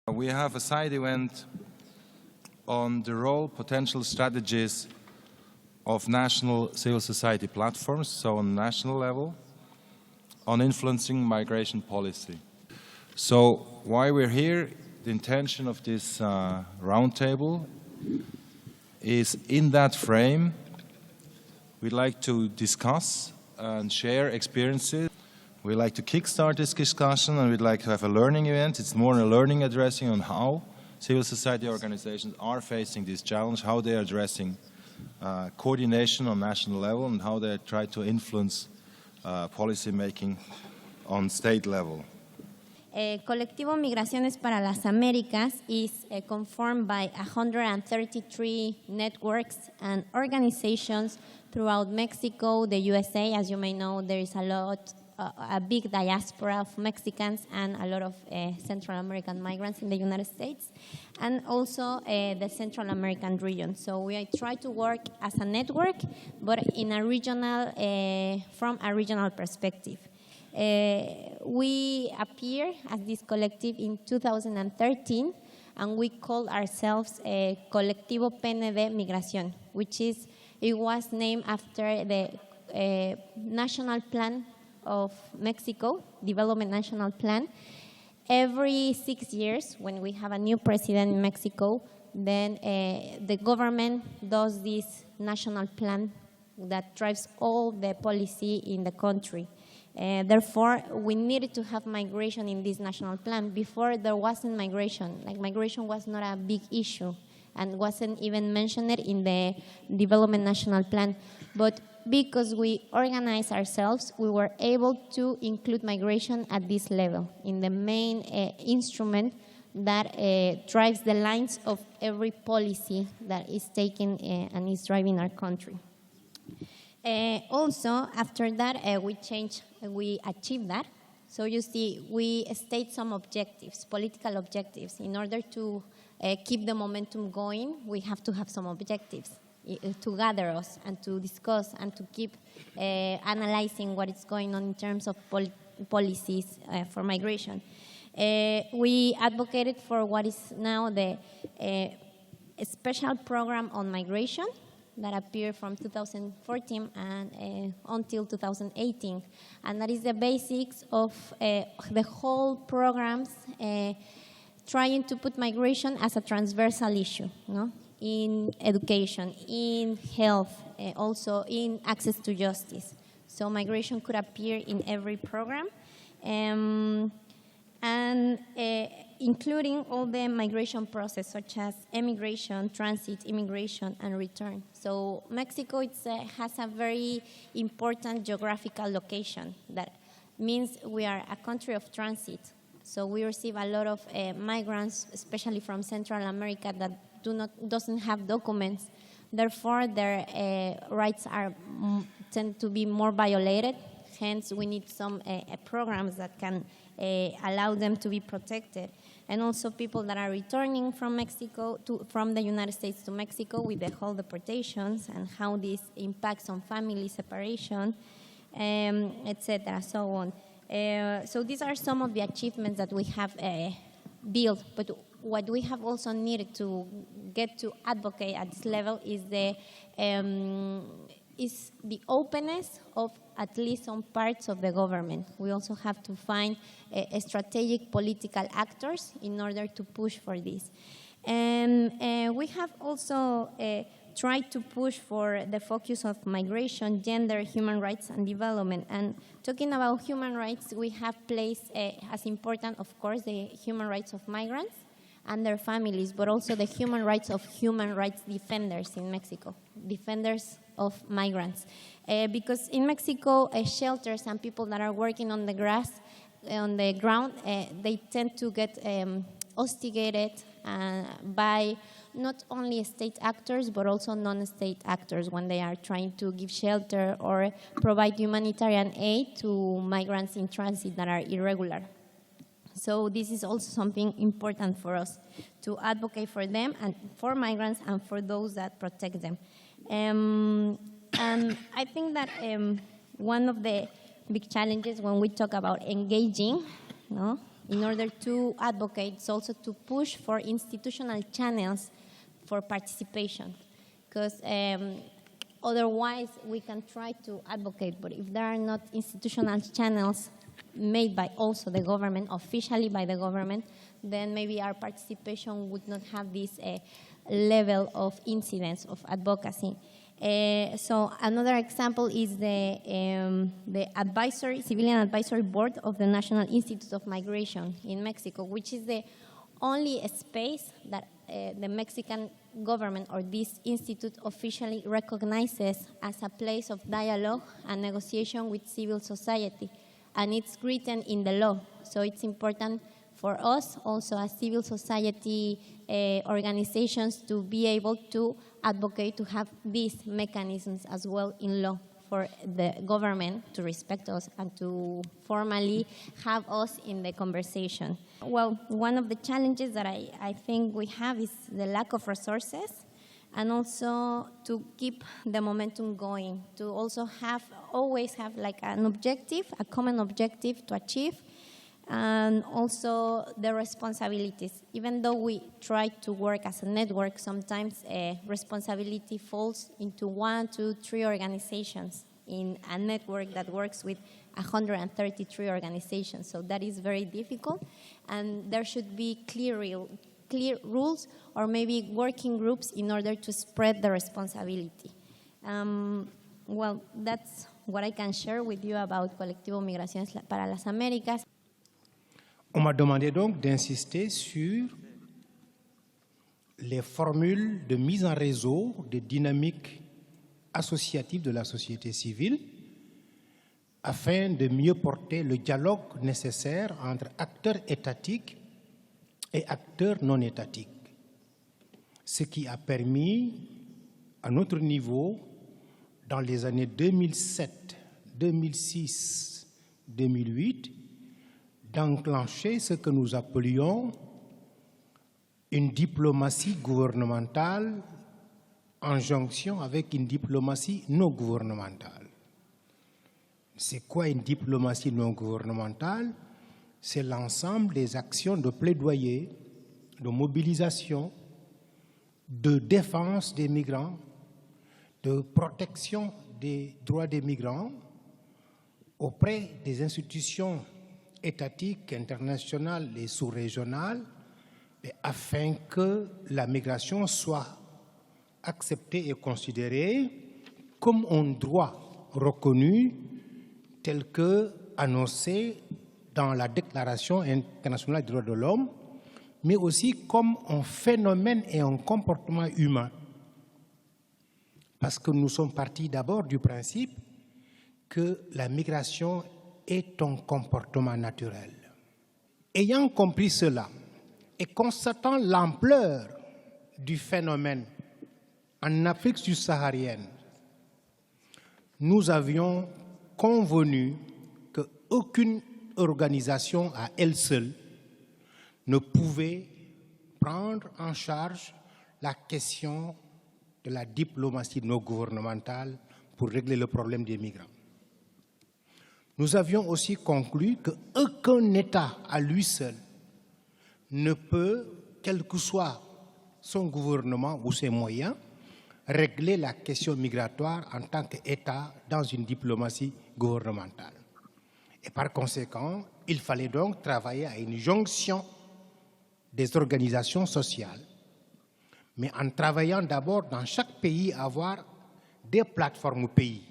We have a side event on the role, potential strategies of national civil society platforms, so on national level, on influencing migration policy. So why we're here, the intention of this roundtable is in that frame, we'd like to discuss and share experiences. We'd like to kickstart this discussion, and we'd like to have a learning event. It's more a learning addressing on how civil society organizations are facing this challenge, how they are addressing coordination on national level, and how they try to influence policy making on state level. Colectivo Migraciones para las Américas is conformed by 133 networks and organizations throughout Mexico, the USA. As you may know, there is a big diaspora of Mexicans and a lot of Central American migrants in the United States, and also the Central American region. So we try to work as a network, but in a regional, from a regional perspective. We appear as this collective in 2013, and we call ourselves Colectivo PND Migración, it was named after the National Plan of Mexico, Development National Plan. Every 6 years, when we have a new president in Mexico, then the government does this national plan that drives all the policy in the country. Therefore, we needed to have migration in this national plan. Before, there wasn't migration. Like, migration was not a big issue and wasn't even mentioned in the Development National Plan. But because we organized ourselves, we were able to include migration at this level, in the main instrument that drives the lines of every policy that is taken and is driving our country. Also, after that, we achieved that. So you see, we state some objectives, political objectives. In order to keep the momentum going, we have to have some objectives to gather us and to discuss and to keep analyzing what is going on in terms of policies for migration. We advocated for what is now the special program on migration that appeared from 2014 and until 2018. And that is the basics of the whole programs trying to put migration as a transversal issue, no? In education, in health, also in access to justice. So migration could appear in every program, and including all the migration process, such as emigration, transit, immigration, and return. So Mexico has a very important geographical location. That means we are a country of transit. So we receive a lot of migrants, especially from Central America, that doesn't have documents. Therefore, their rights tend to be more violated. Hence, we need some programs that can allow them to be protected. And also people that are returning from Mexico, from the United States to Mexico with the whole deportations and how this impacts on family separation, etc., so on. So these are some of the achievements that we have built, but what we have also needed to get to advocate at this level is the openness of at least some parts of the government. We also have to find strategic political actors in order to push for this. And we have also tried to push for the focus of migration, gender, human rights, and development. And talking about human rights, we have placed as important, of course, the human rights of migrants and their families, but also the human rights of human rights defenders in Mexico, defenders of migrants. Because in Mexico, shelters and people that are working on the ground, they tend to get hostigated by not only state actors, but also non-state actors when they are trying to give shelter or provide humanitarian aid to migrants in transit that are irregular. So this is also something important for us to advocate for them and for migrants and for those that protect them. And I think that one of the big challenges when we talk about engaging, no, in order to advocate, it's also to push for institutional channels for participation. Because otherwise, we can try to advocate, but if there are not institutional channels made by also the government, officially by the government, then maybe our participation would not have this level of incidence of advocacy. So another example is the Civilian Advisory Board of the National Institute of Migration in Mexico, which is the only space that the Mexican government or this institute officially recognizes as a place of dialogue and negotiation with civil society. And it's written in the law. So it's important for us also as civil society organizations to be able to advocate to have these mechanisms as well in law for the government to respect us and to formally have us in the conversation. Well, one of the challenges that I think we have is the lack of resources, and also to keep the momentum going, to also always have like an objective, a common objective to achieve, and also the responsibilities. Even though we try to work as a network, sometimes responsibility falls into 1, 2, 3 organizations in a network that works with 133 organizations. So that is very difficult, and there should be clear rules or maybe working groups in order to spread the responsibility. Well, that's what I can share with you about Colectivo Migraciones para las Américas. On m'a demandé donc d'insister sur les formules de mise en réseau des dynamiques associatives de la société civile afin de mieux porter le dialogue nécessaire entre acteurs étatiques et acteurs non étatiques. Ce qui a permis, à notre niveau, dans les années 2007, 2006, 2008, d'enclencher ce que nous appelions une diplomatie gouvernementale en jonction avec une diplomatie non gouvernementale. C'est quoi une diplomatie non gouvernementale? C'est l'ensemble des actions de plaidoyer, de mobilisation, de défense des migrants, de protection des droits des migrants auprès des institutions étatiques, internationales et sous-régionales, afin que la migration soit acceptée et considérée comme un droit reconnu tel que annoncé dans la Déclaration internationale des droits de l'homme, mais aussi comme un phénomène et un comportement humain. Parce que nous sommes partis d'abord du principe que la migration est un comportement naturel. Ayant compris cela et constatant l'ampleur du phénomène en Afrique subsaharienne, nous avions convenu qu'aucune organisation à elle seule ne pouvait prendre en charge la question de la diplomatie non gouvernementale pour régler le problème des migrants. Nous avions aussi conclu qu'aucun État à lui seul ne peut, quel que soit son gouvernement ou ses moyens, régler la question migratoire en tant qu'État dans une diplomatie gouvernementale. Et par conséquent, il fallait donc travailler à une jonction des organisations sociales, mais en travaillant d'abord dans chaque pays à avoir des plateformes pays,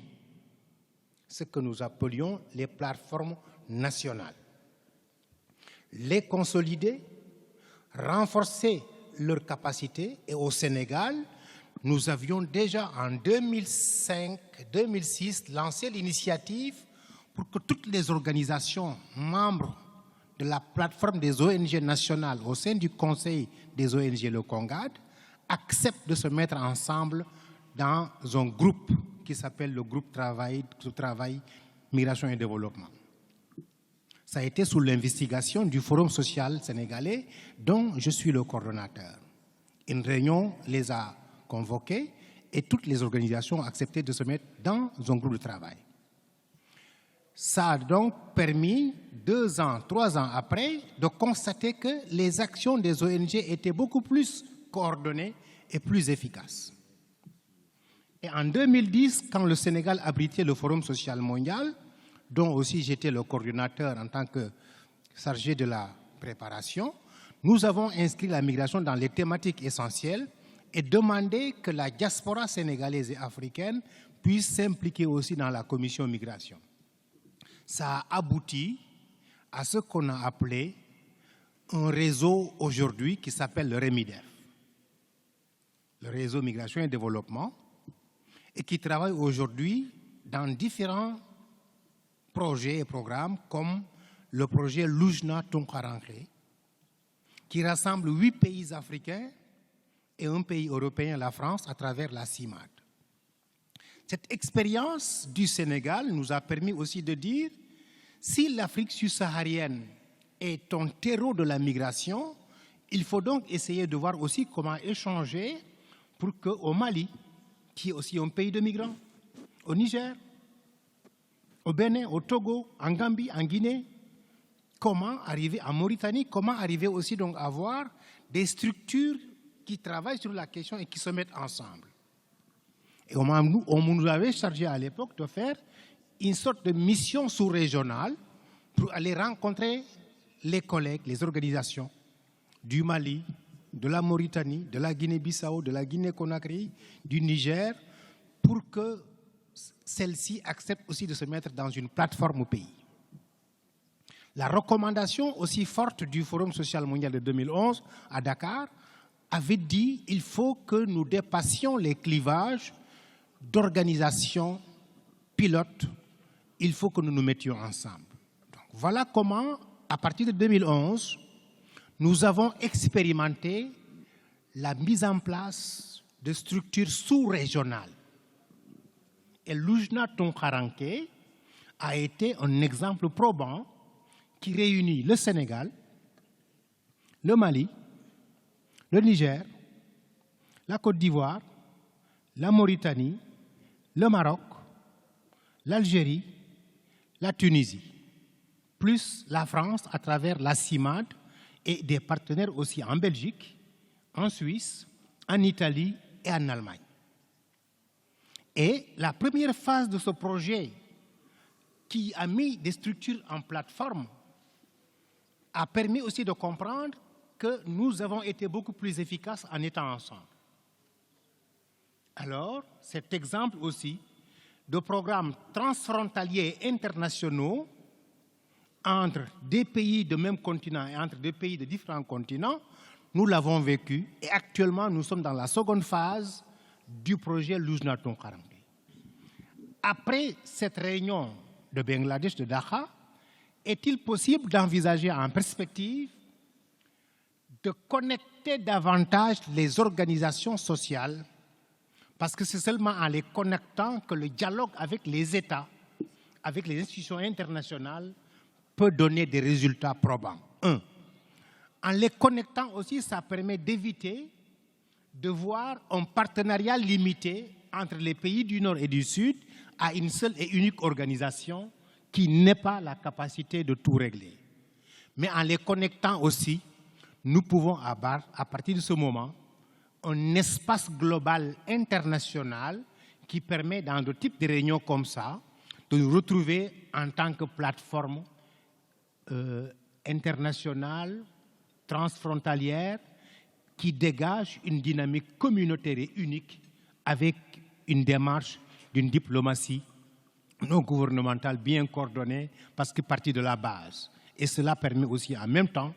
ce que nous appelions les plateformes nationales. Les consolider, renforcer leurs capacités, et au Sénégal, nous avions déjà en 2005-2006 lancé l'initiative pour que toutes les organisations membres de la plateforme des ONG nationales au sein du Conseil des ONG, le CONGAD, acceptent de se mettre ensemble dans un groupe qui s'appelle le groupe travail, migration et développement. Ça a été sous l'investigation du Forum social sénégalais dont je suis le coordonnateur. Une réunion les a convoqués et toutes les organisations ont accepté de se mettre dans un groupe de travail. Ça a donc permis, 2 ans, 3 ans après, de constater que les actions des ONG étaient beaucoup plus coordonnées et plus efficaces. Et en 2010, quand le Sénégal abritait le Forum social mondial, dont aussi j'étais le coordinateur en tant que chargé de la préparation, nous avons inscrit la migration dans les thématiques essentielles et demandé que la diaspora sénégalaise et africaine puisse s'impliquer aussi dans la commission migration. Ça a abouti à ce qu'on a appelé un réseau aujourd'hui qui s'appelle le REMIDEF, le réseau migration et développement, et qui travaille aujourd'hui dans différents projets et programmes comme le projet Lujna Tonkaranke, qui rassemble 8 pays africains et un pays européen, la France, à travers la CIMAD. Cette expérience du Sénégal nous a permis aussi de dire, si l'Afrique subsaharienne est un terreau de la migration, il faut donc essayer de voir aussi comment échanger pour qu'au Mali, qui est aussi un pays de migrants, au Niger, au Bénin, au Togo, en Gambie, en Guinée, comment arriver en Mauritanie, comment arriver aussi donc à avoir des structures qui travaillent sur la question et qui se mettent ensemble. Et on nous avait chargé à l'époque de faire une sorte de mission sous-régionale pour aller rencontrer les collègues, les organisations du Mali, de la Mauritanie, de la Guinée-Bissau, de la Guinée-Conakry, du Niger, pour que celle-ci accepte aussi de se mettre dans une plateforme au pays. La recommandation aussi forte du Forum social mondial de 2011 à Dakar avait dit qu'il faut que nous dépassions les clivages d'organisation pilote, il faut que nous nous mettions ensemble. Donc, voilà comment, à partir de 2011, nous avons expérimenté la mise en place de structures sous-régionales. Et Lujna Tonkaranke a été un exemple probant qui réunit le Sénégal, le Mali, le Niger, la Côte d'Ivoire, la Mauritanie, le Maroc, l'Algérie, la Tunisie, plus la France à travers la CIMAD et des partenaires aussi en Belgique, en Suisse, en Italie et en Allemagne. Et la première phase de ce projet qui a mis des structures en plateforme a permis aussi de comprendre que nous avons été beaucoup plus efficaces en étant ensemble. Alors, cet exemple aussi de programmes transfrontaliers et internationaux entre des pays de même continent et entre des pays de différents continents, nous l'avons vécu et actuellement nous sommes dans la seconde phase du projet Lujna Tonkaranke. Après cette réunion de Bangladesh, de Dhaka, est-il possible d'envisager en perspective de connecter davantage les organisations sociales, parce que c'est seulement en les connectant que le dialogue avec les États, avec les institutions internationales, peut donner des résultats probants. En les connectant aussi, ça permet d'éviter de voir un partenariat limité entre les pays du Nord et du Sud à une seule et unique organisation qui n'ait pas la capacité de tout régler. Mais en les connectant aussi, nous pouvons avoir, à partir de ce moment, un espace global international qui permet, dans de types de réunions comme ça, de nous retrouver en tant que plateforme internationale, transfrontalière, qui dégage une dynamique communautaire et unique avec une démarche d'une diplomatie non gouvernementale bien coordonnée parce que partie de la base. Et cela permet aussi en même temps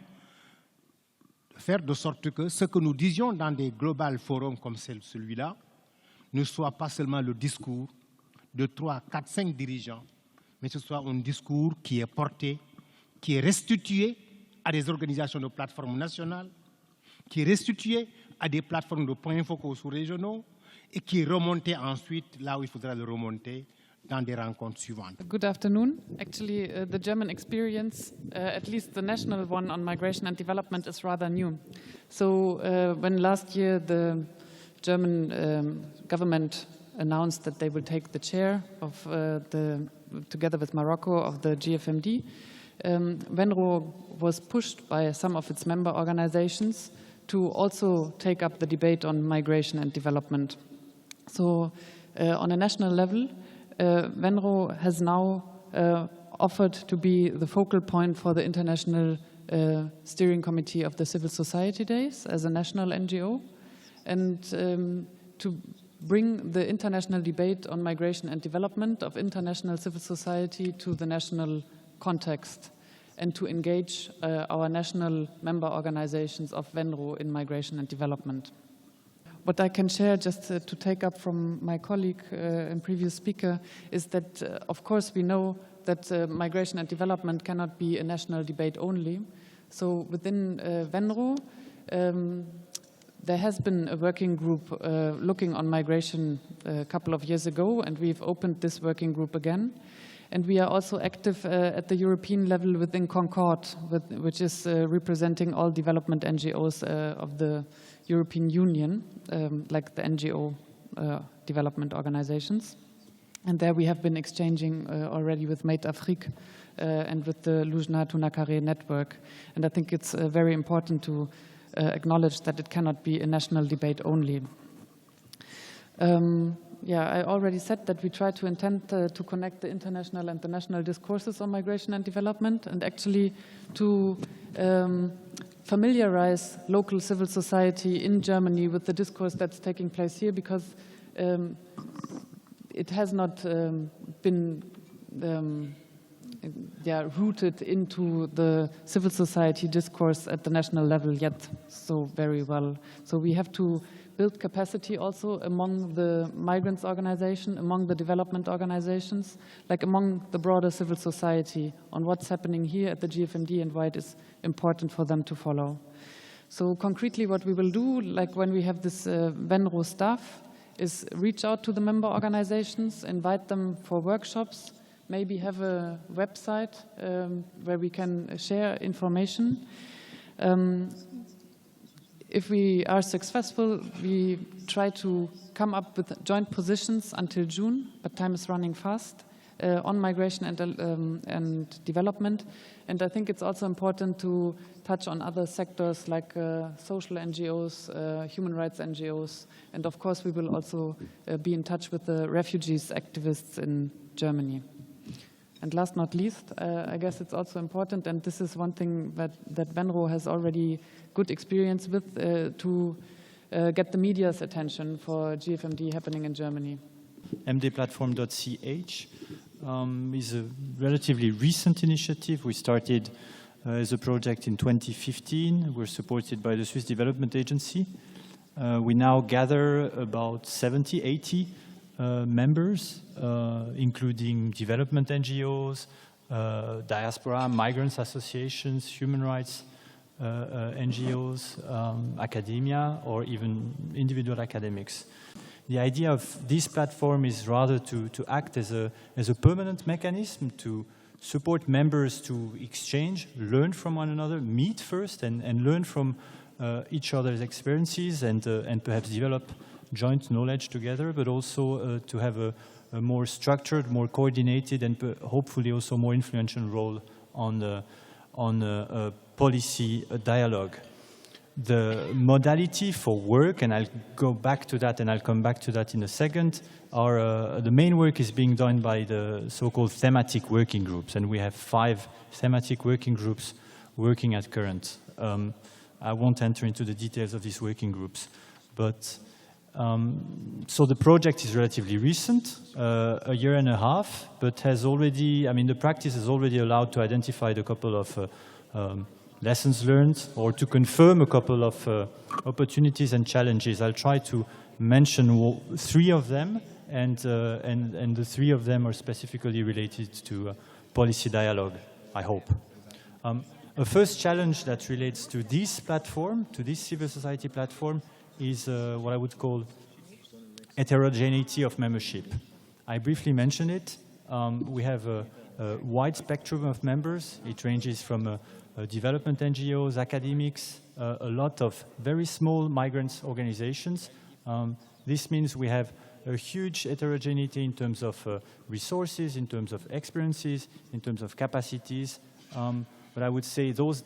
de faire de sorte que ce que nous disions dans des global forums comme celui-là ne soit pas seulement le discours de 3, 4, 5 dirigeants, mais ce soit un discours qui est porté, qui est restitué à des organisations de plateformes nationales, qui est restitué à des plateformes de points focaux sous-régionaux et qui est remonté ensuite là où il faudra le remonter dans des rencontres suivantes. Good afternoon. Actually, the German experience, at least the national one on migration and development, is rather new. So when last year the German government announced that they will take the chair of the together with Morocco of the GFMD, Venro was pushed by some of its member organizations to also take up the debate on migration and development. So on a national level, Venro has now offered to be the focal point for the International Steering Committee of the Civil Society Days as a national NGO, and to bring the international debate on migration and development of international civil society to the national context, and to engage our national member organizations of Venro in migration and development. What I can share, just to take up from my colleague and previous speaker, is that of course we know that migration and development cannot be a national debate only. So within Venro, there has been a working group looking on migration a couple of years ago, and we've opened this working group again. And we are also active at the European level within Concord, which is representing all development NGOs of the European Union, like the NGO development organizations. And there we have been exchanging already with Made Afrique and with the Lujna Tunakare network. And I think it's very important to acknowledge that it cannot be a national debate only. Yeah, I already said that we try to intend to connect the international and the national discourses on migration and development, and actually to familiarize local civil society in Germany with the discourse that's taking place here, because it has not been rooted into the civil society discourse at the national level yet so very well. So we have to build capacity also among the migrants organization, among the development organizations, like among the broader civil society on what's happening here at the GFMD and why it is important for them to follow. So concretely what we will do, like when we have this Venro staff, is reach out to the member organizations, invite them for workshops, maybe have a website where we can share information. If we are successful, we try to come up with joint positions until June, but time is running fast, on migration and development. And I think it's also important to touch on other sectors like social NGOs, human rights NGOs, and of course we will also be in touch with the refugees activists in Germany. And last not least, I guess it's also important, and this is one thing that Venro has already good experience with, to get the media's attention for GFMD happening in Germany. mdplatform.ch is a relatively recent initiative. We started as a project in 2015. We're supported by the Swiss Development Agency. We now gather about 70, 80 members, including development NGOs, diaspora, migrants associations, human rights NGOs, academia, or even individual academics. The idea of this platform is rather to act as a permanent mechanism to support members to exchange, learn from one another, meet first and learn from each other's experiences and perhaps develop joint knowledge together, but also to have a more structured, more coordinated, and hopefully also more influential role on policy dialogue. The modality for work, and I'll go back to that and I'll come back to that in a second, the main work is being done by the so-called thematic working groups, and we have 5 thematic working groups working at current. I won't enter into the details of these working groups, but so the project is relatively recent, a year and a half, but has already, I mean, the practice has already allowed to identify a couple of lessons learned, or to confirm a couple of opportunities and challenges. I'll try to mention 3 of them, and the 3 of them are specifically related to policy dialogue, I hope. A first challenge that relates to this platform, to this civil society platform, is what I would call heterogeneity of membership. I briefly mentioned it. We have a wide spectrum of members. It ranges from development NGOs, academics, a lot of very small migrants organizations. This means we have a huge heterogeneity in terms of resources, in terms of experiences, in terms of capacities. But I would say those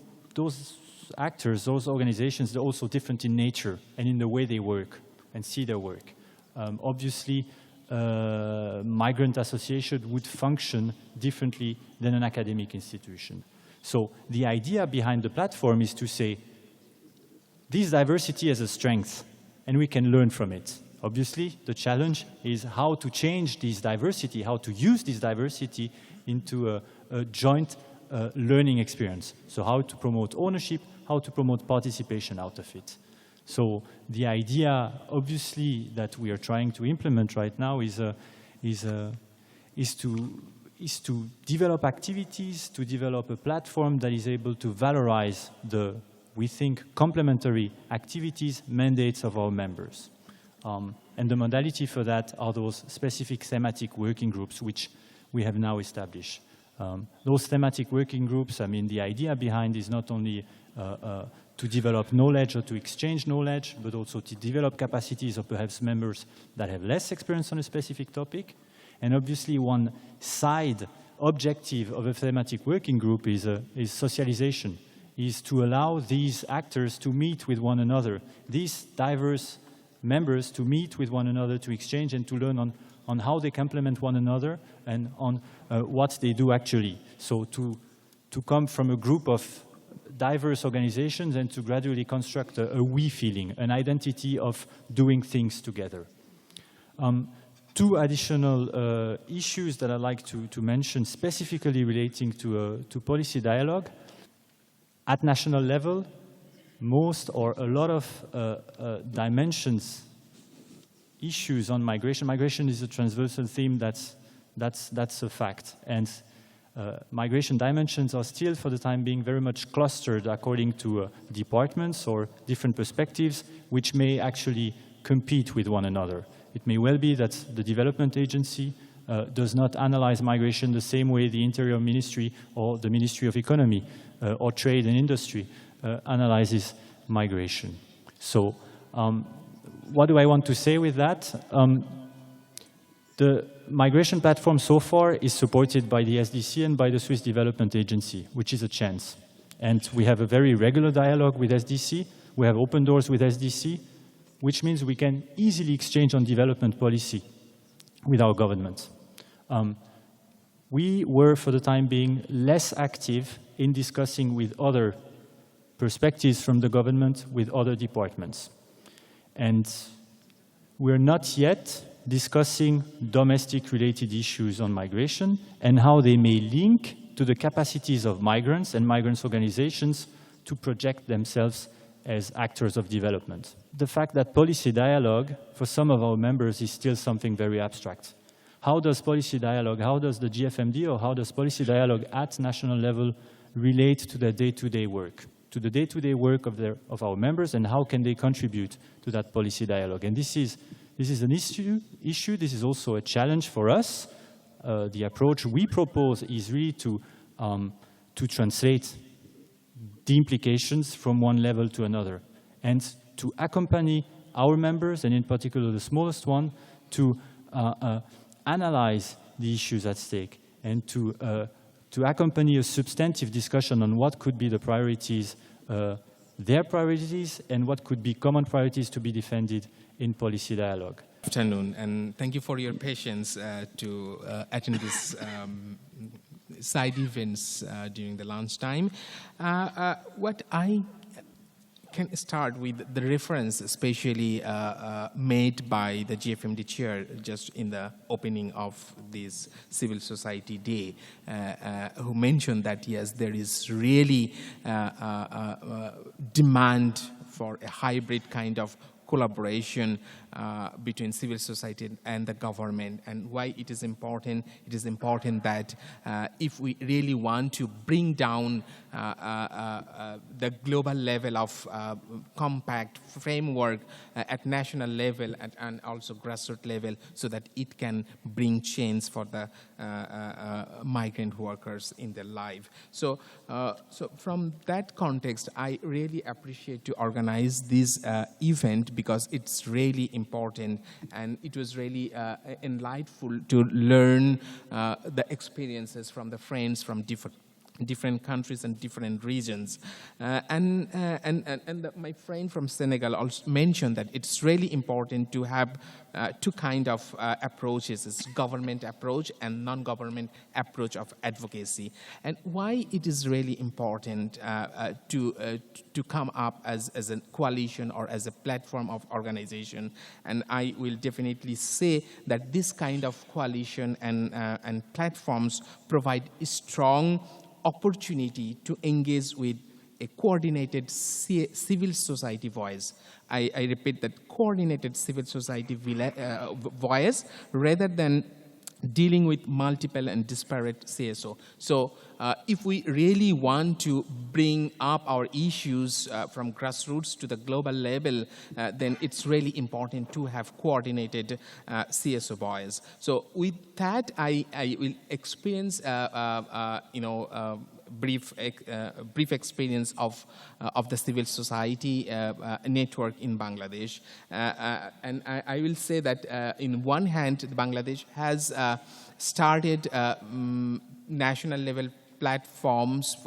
actors, those organizations, they're also different in nature and in the way they work and see their work. Obviously, migrant association would function differently than an academic institution. So the idea behind the platform is to say, this diversity has a strength, and we can learn from it. Obviously, the challenge is how to change this diversity, how to use this diversity into a joint learning experience. So how to promote ownership, how to promote participation out of it. So the idea, obviously, that we are trying to implement right now is to develop activities, to develop a platform that is able to valorize the, we think, complementary activities, mandates of our members. And the modality for that are those specific thematic working groups which we have now established. Those thematic working groups, I mean, the idea behind is not only to develop knowledge or to exchange knowledge, but also to develop capacities of perhaps members that have less experience on a specific topic. And obviously one side objective of a thematic working group is socialization, is to allow these actors to meet with one another, these diverse members to meet with one another, to exchange and to learn on how they complement one another and on what they do actually. So to come from a group of diverse organizations and to gradually construct a we feeling, an identity of doing things together. Two additional issues that I'd like to mention specifically relating to policy dialogue. At national level, most or a lot of dimensions, issues on migration. Migration is a transversal theme, that's a fact. And migration dimensions are still, for the time being, very much clustered according to departments or different perspectives, which may actually compete with one another. It may well be that the development agency does not analyze migration the same way the Interior Ministry or the Ministry of Economy or Trade and Industry analyzes migration. So what do I want to say with that? The migration platform so far is supported by the SDC and by the Swiss Development Agency, which is a chance. And we have a very regular dialogue with SDC. We have open doors with SDC, which means we can easily exchange on development policy with our government. We were, for the time being, less active in discussing with other perspectives from the government with other departments. And we're not yet discussing domestic-related issues on migration and how they may link to the capacities of migrants and migrants' organizations to project themselves as actors of development. The fact that policy dialogue for some of our members is still something very abstract. How does policy dialogue, how does the GFMD or how does policy dialogue at national level relate to their day-to-day work, to the day-to-day work of our members, and how can they contribute to that policy dialogue? And this is an issue. This is also a challenge for us. The approach we propose is really to translate the implications from one level to another and to accompany our members, and in particular the smallest one, to analyze the issues at stake and to accompany a substantive discussion on what could be the priorities, their priorities, and what could be common priorities to be defended in policy dialogue. Good afternoon, and thank you for your patience to attend this side events during the lunchtime. What I can start with the reference especially made by the GFMD chair just in the opening of this Civil Society Day, who mentioned that, yes, there is really demand for a hybrid kind of collaboration between civil society and the government, and why it is important. It is important that if we really want to bring down the global level of compact framework at national level and also grassroots level, so that it can bring change for the migrant workers in their life. So from that context, I really appreciate to organize this event, because it's really important, and it was really enlightful to learn the experiences from the friends from different countries and different regions. My friend from Senegal also mentioned that it's really important to have two kind of approaches: it's government approach and non-government approach of advocacy. And why it is really important to come up as a coalition or as a platform of organization. And I will definitely say that this kind of coalition and platforms provide strong opportunity to engage with a coordinated civil society voice. I repeat that, coordinated civil society voice, rather than dealing with multiple and disparate CSO. So if we really want to bring up our issues from grassroots to the global level, then it's really important to have coordinated CSO voice. So with that, I will experience, brief experience of the civil society network in Bangladesh. And I will say that in one hand, Bangladesh has started national level platforms,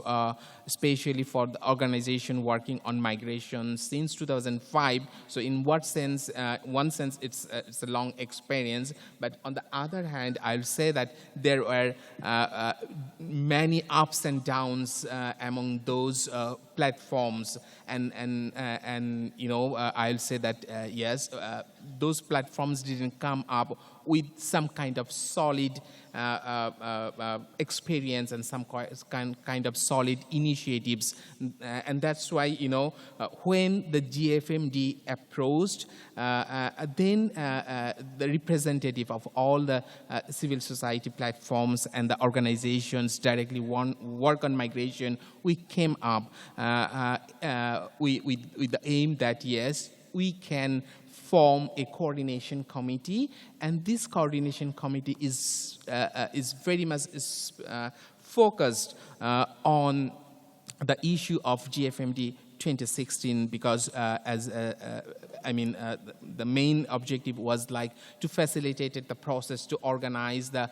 especially for the organization working on migration since 2005. So in what sense, one sense, it's a long experience. But on the other hand, I'll say that there were many ups and downs among those platforms. And you know, I'll say that, yes, those platforms didn't come up with some kind of solid experience and some kind of solid initiatives. And that's why, you know, when the GFMD approached, then the representative of all the civil society platforms and the organizations directly work on migration, we came up with the aim that, yes, we can form a coordination committee, and this coordination committee is very much focused on the issue of GFMD 2016, because the main objective was like to facilitate the process to organize the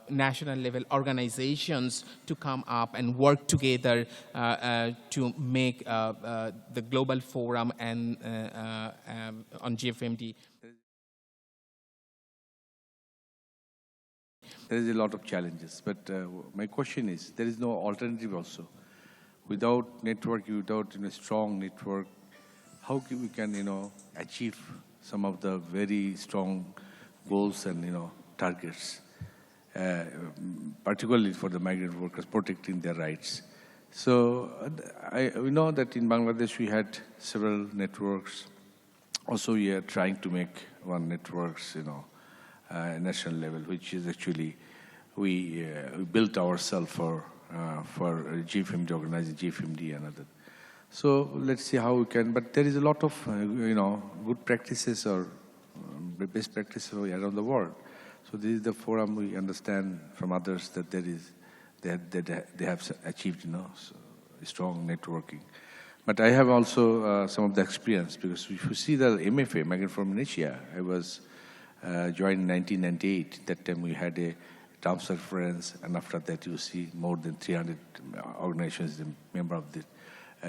national level organizations to come up and work together to make the global forum and on GFMD. There is a lot of challenges, but my question is, there is no alternative also. Without network, without a strong network, how we can achieve some of the very strong goals and targets, particularly for the migrant workers, protecting their rights. So we know that in Bangladesh we had several networks. Also, we are trying to make one networks, national level, which is actually we built ourselves for GFMD, organizing GFMD and other. So let's see how we can, but there is a lot of, good practices or best practices around the world. So this is the forum we understand from others that they have achieved, strong networking. But I have also some of the experience, because if you see the MFA, Migrant Forum in Asia, I was joined in 1998. That time we had a town conference, and after that you see more than 300 organizations member of the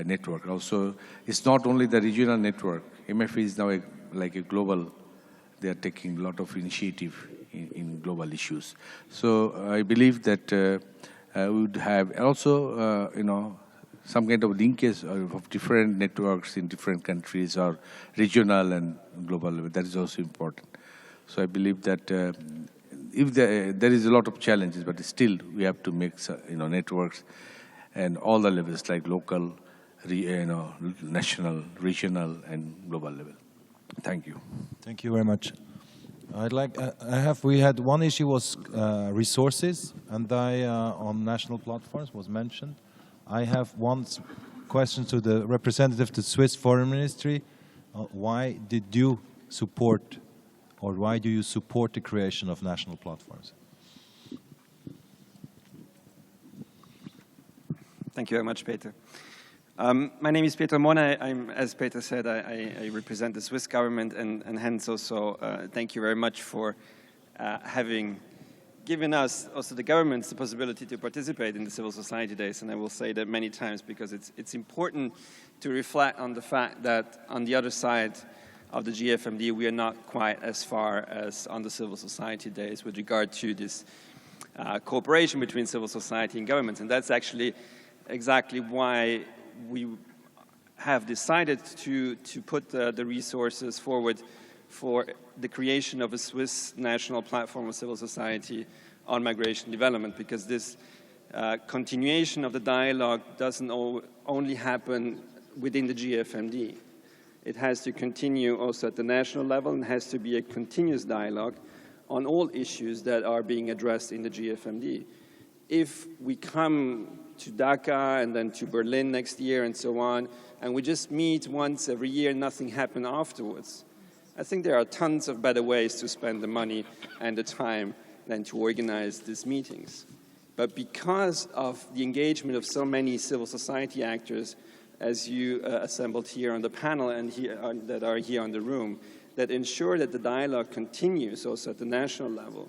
network. Also, it's not only the regional network. MFA is now like a global. They are taking a lot of initiative in global issues. So I believe that we would have also, some kind of linkage of different networks in different countries or regional and global level. That is also important. So I believe that if there is a lot of challenges, but still we have to make networks and all the levels, like local, national, regional, and global level. Thank you. Thank you very much. We had one issue was resources, and on national platforms was mentioned. I have one question to the representative to the Swiss Foreign Ministry. Why did you support, or why do you support the creation of national platforms? Thank you very much, Peter. My name is Peter Mona. As Peter said, I represent the Swiss government, and hence also thank you very much for having given us, also the governments, the possibility to participate in the Civil Society Days. And I will say that many times because it's important to reflect on the fact that on the other side of the GFMD, we are not quite as far as on the Civil Society Days with regard to this cooperation between civil society and governments. And that's actually exactly why we have decided to put the resources forward for the creation of a Swiss national platform of civil society on migration development, because this continuation of the dialogue doesn't only happen within the GFMD. It has to continue also at the national level and has to be a continuous dialogue on all issues that are being addressed in the GFMD. If we come to Dhaka and then to Berlin next year and so on, and we just meet once every year and nothing happens afterwards, I think there are tons of better ways to spend the money and the time than to organize these meetings. But because of the engagement of so many civil society actors, as you assembled here on the panel and that are here on the room, that ensure that the dialogue continues also at the national level,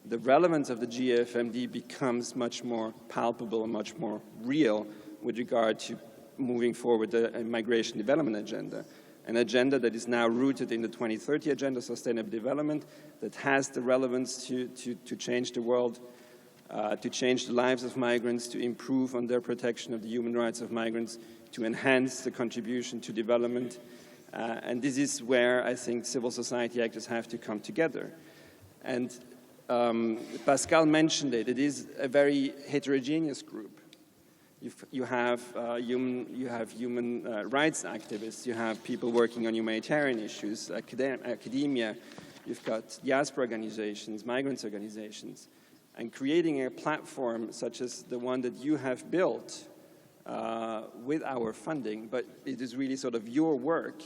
the relevance of the GFMD becomes much more palpable and much more real with regard to moving forward the migration development agenda. An agenda that is now rooted in the 2030 Agenda, Sustainable Development, that has the relevance to change the world, to change the lives of migrants, to improve on their protection of the human rights of migrants, to enhance the contribution to development. And this is where I think civil society actors have to come together. And Pascal mentioned it. It is a very heterogeneous group. You have human rights activists, you have people working on humanitarian issues, academia, you've got diaspora organizations, migrants organizations, and creating a platform such as the one that you have built with our funding, but it is really sort of your work,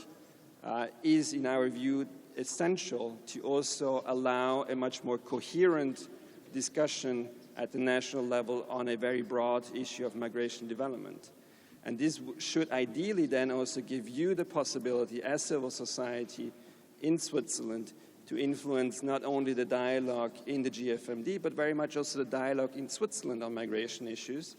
is in our view essential to also allow a much more coherent discussion at the national level on a very broad issue of migration development. And this should ideally then also give you the possibility as civil society in Switzerland to influence not only the dialogue in the GFMD, but very much also the dialogue in Switzerland on migration issues,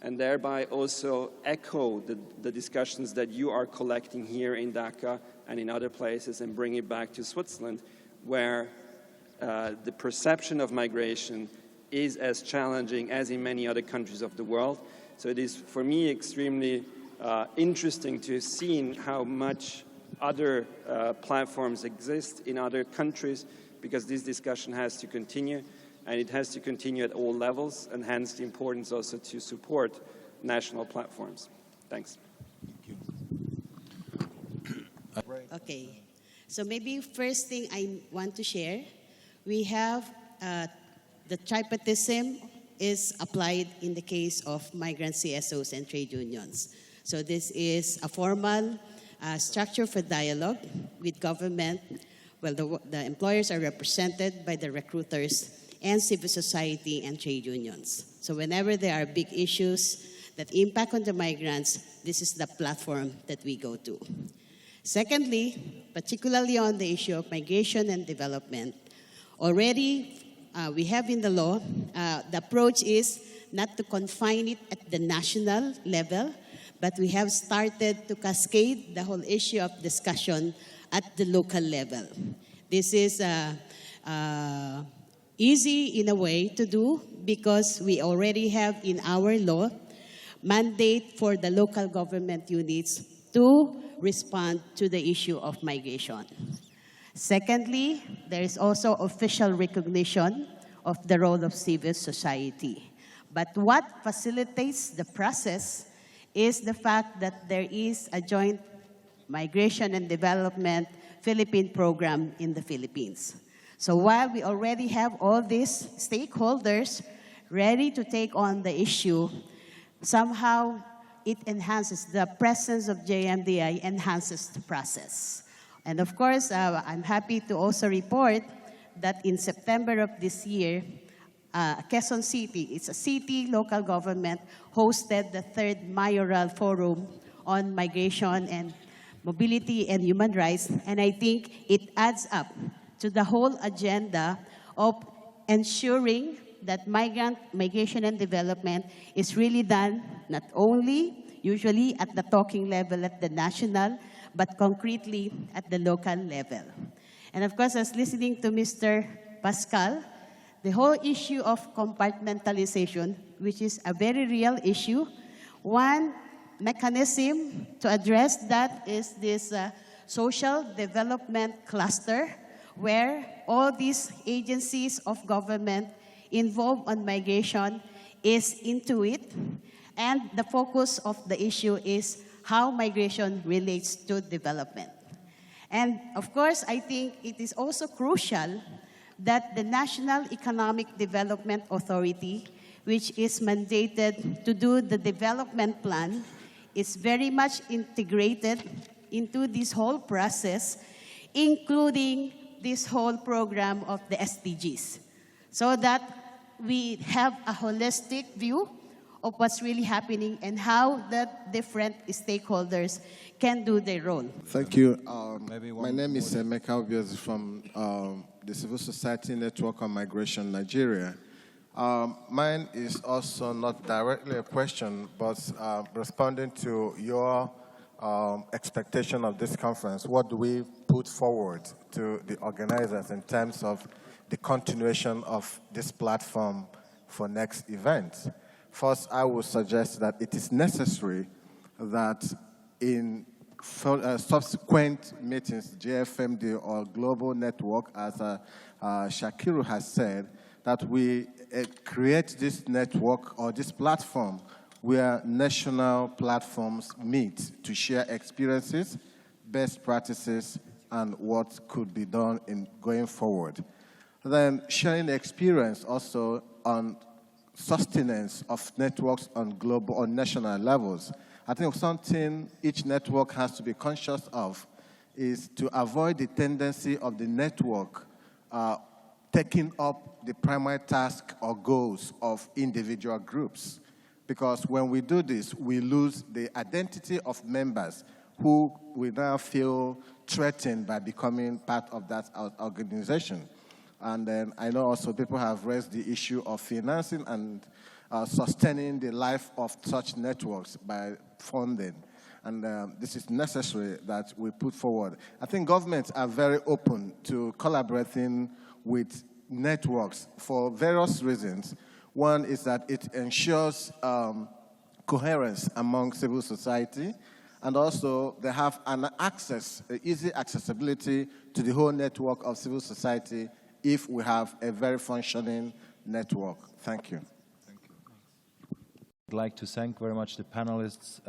and thereby also echo the discussions that you are collecting here in Dhaka and in other places and bring it back to Switzerland, where the perception of migration is as challenging as in many other countries of the world. So it is, for me, extremely interesting to see how much other platforms exist in other countries, because this discussion has to continue, and it has to continue at all levels, and hence the importance also to support national platforms. Thanks. Thank you. Okay, so maybe first thing I want to share, we have the tripartism is applied in the case of migrant CSOs and trade unions. So this is a formal structure for dialogue with government. Well, the employers are represented by the recruiters and civil society and trade unions. So whenever there are big issues that impact on the migrants, this is the platform that we go to. Secondly, particularly on the issue of migration and development, already we have in the law, the approach is not to confine it at the national level, but we have started to cascade the whole issue of discussion at the local level. This is easy in a way to do because we already have in our law mandate for the local government units to respond to the issue of migration. Secondly, there is also official recognition of the role of civil society. But what facilitates the process is the fact that there is a joint migration and development Philippine program in the Philippines. So while we already have all these stakeholders ready to take on the issue, somehow it enhances the presence of JMDI, enhances the process. And of course, I'm happy to also report that in September of this year, Quezon City, it's a city local government, hosted the 3rd Mayoral Forum on migration and mobility and human rights. And I think it adds up to the whole agenda of ensuring that migration and development is really done not only usually at the talking level at the national, but concretely at the local level. And of course, as listening to Mr. Pascal, the whole issue of compartmentalization, which is a very real issue, one mechanism to address that is this social development cluster, where all these agencies of government involved on migration is into it. And the focus of the issue is how migration relates to development. And of course, I think it is also crucial that the National Economic Development Authority, which is mandated to do the development plan, is very much integrated into this whole process, including this whole program of the SDGs, so that we have a holistic view of what's really happening and how the different stakeholders can do their role. Thank you. My name is Emeka Obios from the Civil Society Network on Migration, Nigeria. Mine is also not directly a question, but responding to your expectation of this conference. What do we put forward to the organizers in terms of the continuation of this platform for next events? First, I would suggest that it is necessary that in subsequent meetings, GFMD or global network, as Shakiru has said, that we create this network or this platform where national platforms meet to share experiences, best practices, and what could be done in going forward. Then sharing experience also on sustenance of networks on global or national levels. I think something each network has to be conscious of is to avoid the tendency of the network taking up the primary task or goals of individual groups. Because when we do this, we lose the identity of members who will now feel threatened by becoming part of that organization. And then I know also people have raised the issue of financing and sustaining the life of such networks by funding. And this is necessary that we put forward. I think governments are very open to collaborating with networks for various reasons. One is that it ensures coherence among civil society, and also they have an access, easy accessibility to the whole network of civil society if we have a very functioning network. Thank you. I'd like to thank very much the panelists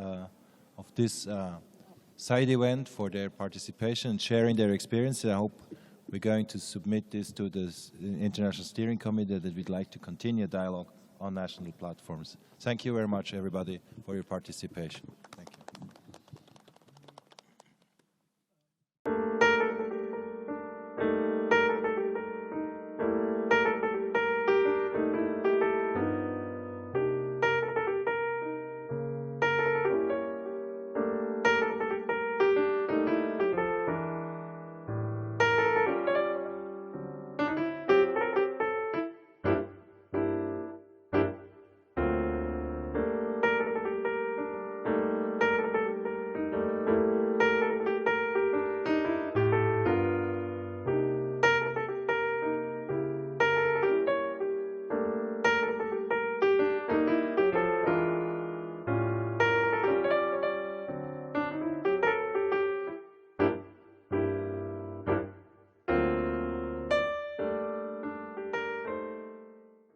of this side event for their participation and sharing their experience. I hope we're going to submit this to the International Steering Committee that we'd like to continue dialogue on national platforms. Thank you very much, everybody, for your participation.